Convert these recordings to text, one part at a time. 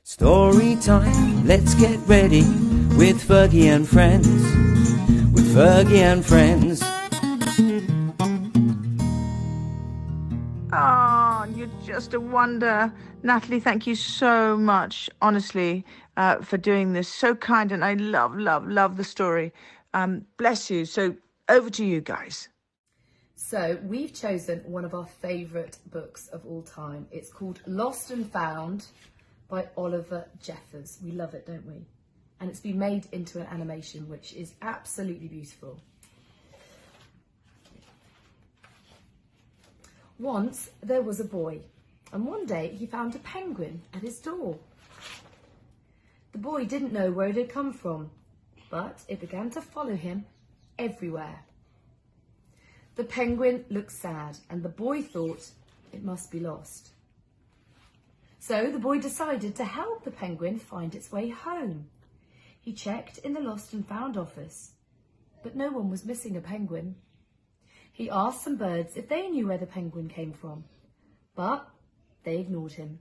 Story time, let's get ready with Fergie and friends. With Fergie and friends. Oh, you're just a wonder. Natalie, thank you so much, honestly, for doing this. So kind, and I love the story. Bless you. So over to you guys. So we've chosen one of our favourite books of all time. It's called Lost and Found by Oliver Jeffers. We love it, don't we? And it's been made into an animation, which is absolutely beautiful. Once there was a boy, and one day he found a penguin at his door. The boy didn't know where it had come from, but it began to follow him everywhere. The penguin looked sad, and the boy thought it must be lost. So the boy decided to help the penguin find its way home. He checked in the Lost and Found office, but no one was missing a penguin. He asked some birds if they knew where the penguin came from, but they ignored him.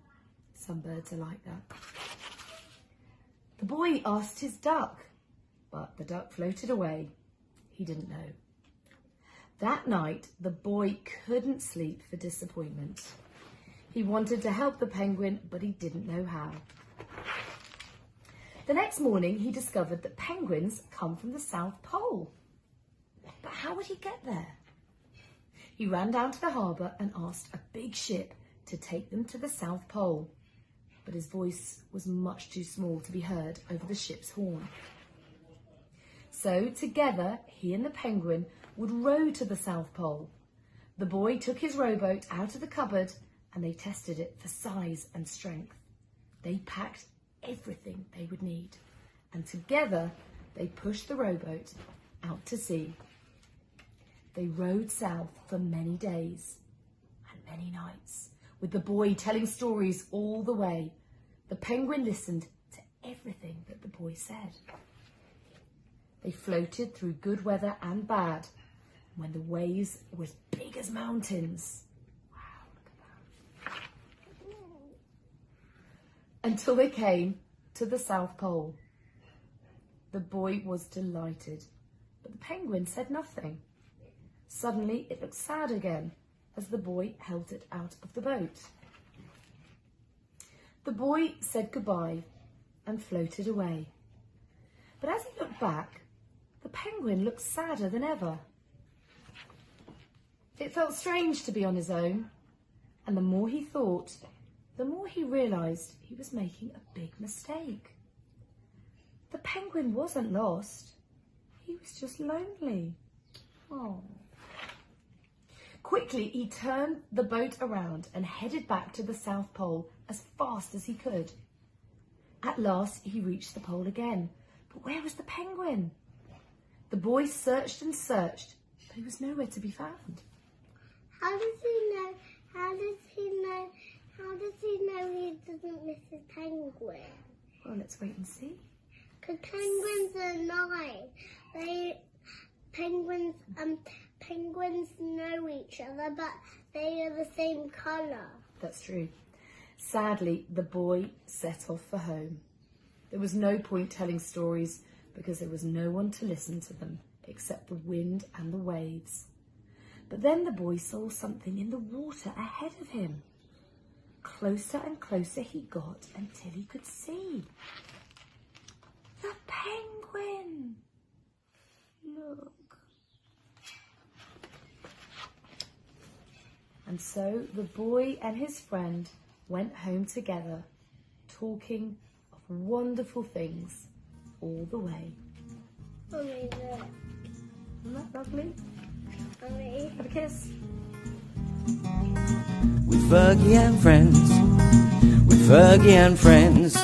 Some birds are like that. The boy asked his duck, but the duck floated away. He didn't know. That night, the boy couldn't sleep for disappointment. He wanted to help the penguin, but he didn't know how. The next morning, he discovered that penguins come from the South Pole. But how would he get there? He ran down to the harbour and asked a big ship to take them to the South Pole. But his voice was much too small to be heard over the ship's horn. So together, he and the penguin would row to the South Pole. The boy took his rowboat out of the cupboard and they tested it for size and strength. They packed everything they would need, and together they pushed the rowboat out to sea. They rowed south for many days and many nights, with the boy telling stories all the way. The penguin listened to everything that the boy said. They floated through good weather and bad, when the waves were as big as mountains. Wow, look at that. Until they came to the South Pole. The boy was delighted, but the penguin said nothing. Suddenly it looked sad again as the boy held it out of the boat. The boy said goodbye and floated away. But as he looked back, the penguin looked sadder than ever. It felt strange to be on his own, and the more he thought, the more he realised he was making a big mistake. The penguin wasn't lost, he was just lonely. Oh. Quickly, he turned the boat around and headed back to the South Pole as fast as he could. At last, he reached the pole again, but where was the penguin? The boy searched and searched, but he was nowhere to be found. How does he know? How does he know? How does he know he doesn't miss his penguin? Well, let's wait and see. Because penguins are nice. Penguins know each other, but they are the same colour. That's true. Sadly, the boy set off for home. There was no point telling stories because there was no one to listen to them except the wind and the waves. But then the boy saw something in the water ahead of him. Closer and closer he got until he could see. The penguin! Look. And so the boy and his friend went home together, talking of wonderful things all the way. Mummy, look. Isn't that lovely? Mummy. Have a kiss. With Fergie and friends. With Fergie and friends.